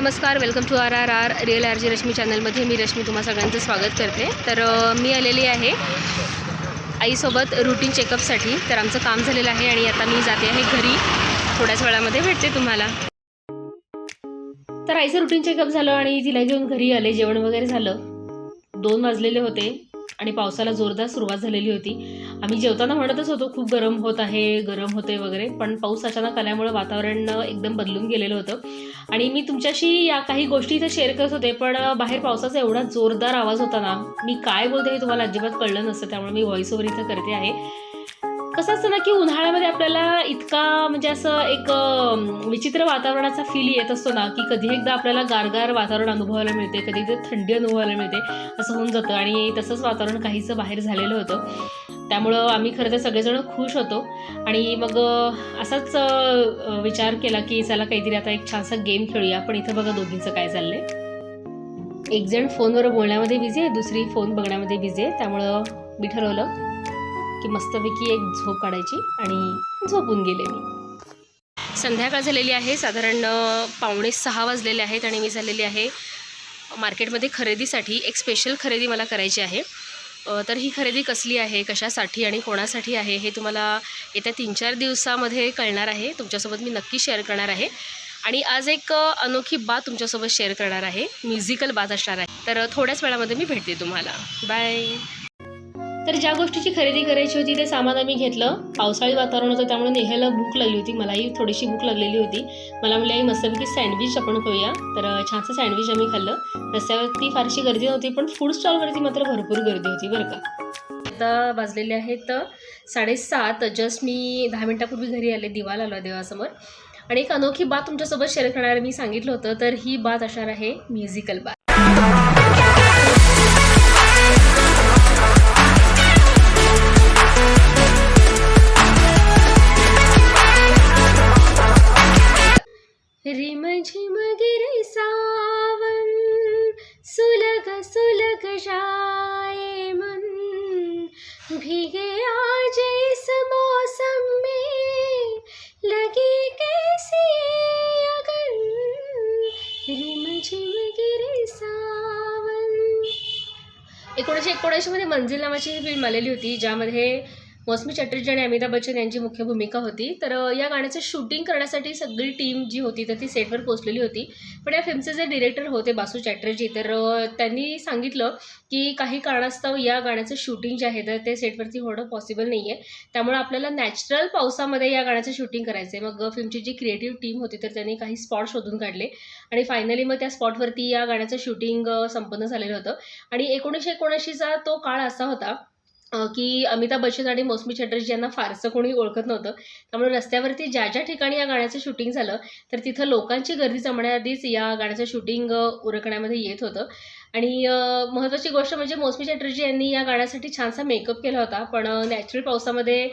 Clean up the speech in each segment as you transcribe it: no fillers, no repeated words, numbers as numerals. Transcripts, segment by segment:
नमस्कार, welcome to RRR real RJ Rashmi चॅनलमध्ये मी रश्मी तुम्हा सगळ्यांचं स्वागत करते। तर मी आलेली आहे आईसोबत रूटीन चेकअपसाठी। तर आमचं काम झालेलं आहे आणि आता मी जाते आहे घरी, थोड्याच वेळामध्ये भेटते तुम्हाला। तर आईचं रूटीन चेकअप झालं आणि तिला घेऊन घरी आले, जेवण वगैरे झालं। 2 वाजलेले होते आणि पावसाला जोरदार सुरुवात झालेली होती। आम्ही जेवताना म्हणतच होतो खूप गरम होत आहे, गरम होते वगैरे, पण पाऊस अचानक आल्यामुळे वातावरण एकदम बदलून गेलेलं होतं आणि मी तुमच्याशी या काही गोष्टी इथे शेअर करत होते, पण बाहेर पावसाचा एवढा जोरदार आवाज होता ना, मी काय बोलते हे तुम्हाला अजिबात कळलं नसतं, त्यामुळे मी व्हॉइस ओव्हर इथं करते आहे। कसं असतं ना की उन्हाळ्यामध्ये आपल्याला इतका म्हणजे असं एक विचित्र वातावरणाचा फील येत असतो ना, की कधी एकदा आपल्याला गारगार वातावरण अनुभवायला मिळते, कधी एकदा थंडी अनुभवायला मिळते, असं होऊन जातं। आणि तसंच वातावरण काहीसं बाहेर झालेलं होतं, त्यामुळं आम्ही खरं तर सगळेजण खुश होतो आणि मग असाच विचार केला की चला काहीतरी आता एक छानसा गेम खेळूया। पण इथं बघा दोघींचं काय चाललंय, एक जण फोनवर बोलण्यामध्ये बिझी आहे, दुसरी फोन बघण्यामध्ये बिझी आहे। त्यामुळं मी ठरवलं की मस्तपैकी एक झोप काढायची आणि झोपून गेले मी। संध्याकाळ झालेली आहे, साधारण 5:45 वाजलेले आहेत आणि मी झालेली आहे मार्केटमध्ये खरेदीसाठी। एक स्पेशल खरेदी मला करायची आहे। तर ही खरेदी कसली आहे, कशासाठी आणि कोणासाठी आहे हे तुम्हाला येत्या 3-4 दिवसामध्ये कळणार आहे। तुमच्यासोबत मी नक्की शेअर करणार आहे आणि आज एक अनोखी बात तुमच्यासोबत शेअर करणार आहे, म्युझिकल बात असणार आहे। तर थोड्याच वेळामध्ये मी भेटते तुम्हाला, बाय। तर ज्या गोष्टीची खरेदी करायची होती ते सामान आम्ही घेतलं। पावसाळी वातावरण होतं त्यामुळे नेहायला भूक लागली होती, मलाही थोडीशी भूक लागलेली होती। मला म्हणले आई मस्तपैकी सँडविच आपण खाऊया, तर छानसं सँडविच आम्ही खाल्लं। रस्त्यावरती फारशी गर्दी नव्हती, पण फूड स्टॉलवरती मात्र भरपूर गर्दी होती बरं का। आता वाजलेले आहेत 7:30, जस्ट मी 10 मिनिटापूर्वी घरी आले, दिवा लावला देवासमोर आणि एक अनोखी बात तुमच्यासोबत शेअर करणार मी सांगितलं होतं। तर ही बात असणार आहे म्युझिकल बात। रिम झिम गिरे सावन, सुलग सुलग जाए मन, भीगे आज इस मौसम में, लगी कैसी अगन, रिम झिम गिरे सावन। 1979 मध्ये मंजिल नावाची फिल्म आलेली होती, ज्यामध्ये मौसमी चटर्जी आणि अमिताभ बच्चन यांची मुख्य भूमिका होती। तर या गाण्याचं शूटिंग करण्यासाठी सगळी टीम जी होती तर ती सेटवर पोहोचलेली होती, पण या फिल्मचे जे डिरेक्टर होते बासू चॅटर्जी, तर त्यांनी सांगितलं की काही कारणास्तव या गाण्याचं शूटिंग जे आहे तर ते सेटवरती होणं पॉसिबल नाही आहे, त्यामुळे आपल्याला नॅचरल पावसामध्ये या गाण्याचं शूटिंग करायचं आहे। मग फिल्मची जी क्रिएटिव्ह टीम होती तर त्यांनी काही स्पॉट शोधून काढले आणि फायनली मग त्या स्पॉटवरती या गाण्याचं शूटिंग संपन्न झालेलं होतं। आणि 1979चा तो काळ असा होता की अमिताभ बच्चन आणि मौसमी चटर्जी यांना फारसं कोणी ओळखत नव्हतं, त्यामुळे रस्त्यावरती ज्या ज्या ठिकाणी या गाण्याचं शूटिंग झालं तर तिथं लोकांची गर्दी जमण्याआधीच या गाण्याचं शूटिंग उरकण्यामध्ये येत होतं। आणि महत्त्वाची गोष्ट म्हणजे मौसमी चटर्जी यांनी या गाण्यासाठी छानसा मेकअप केला होता, पण नॅचरल पावसामध्ये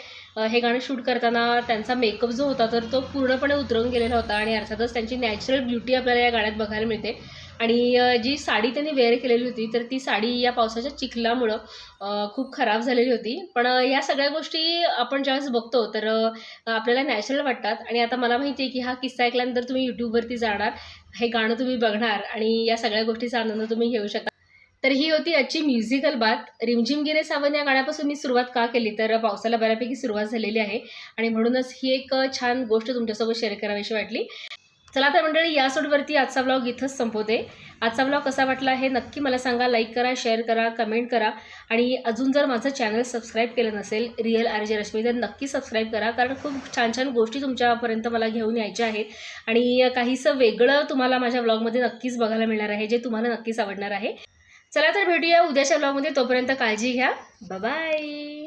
हे गाणं शूट करताना त्यांचा मेकअप जो होता तर तो पूर्णपणे उतरवून गेलेला होता आणि अर्थातच त्यांची नॅचरल ब्युटी आपल्याला या गाण्यात बघायला मिळते। आणि जी साडी त्यांनी वेअर केलेली होती तर ती साडी या पावसाच्या चिखलामुळं खूप खराब झालेली होती। पण या सगळ्या गोष्टी आपण ज्यावेळेस बघतो तर आपल्याला नॅचरल वाटतात। आणि आता मला माहिती आहे की हा किस्सा ऐकल्यानंतर तुम्ही यूट्यूबवरती जाणार, हे गाणं तुम्ही बघणार आणि या सगळ्या गोष्टीचा आनंद तुम्ही घेऊ शकता। तर ही होती आजची म्युझिकल बात। रिमझिम गिरे सावन या गाण्यापासून मी सुरुवात का केली, तर पावसाला बऱ्यापैकी सुरुवात झालेली आहे आणि म्हणूनच ही एक छान गोष्ट तुमच्यासोबत शेअर करावीशी वाटली। चला तर मंडळी, या सोडवरती आजचा ब्लॉग इथंच संपवते। आजचा ब्लॉग कसा वाटला हे नक्की मला सांगा, लाईक करा, शेअर करा, कमेंट करा आणि अजून जर माझं चॅनल सबस्क्राईब केलं नसेल रिअल RJ रश्मी तर नक्की सबस्क्राईब करा, कारण खूप छान छान गोष्टी तुमच्यापर्यंत मला घेऊन यायच्या आहेत आणि काहीसं वेगळं तुम्हाला माझ्या ब्लॉगमध्ये नक्कीच बघायला मिळणार आहे, जे तुम्हाला नक्कीच आवडणार आहे। चला तर भेटूया उद्याच्या ब्लॉगमध्ये, तोपर्यंत काळजी घ्या, बाय बाय।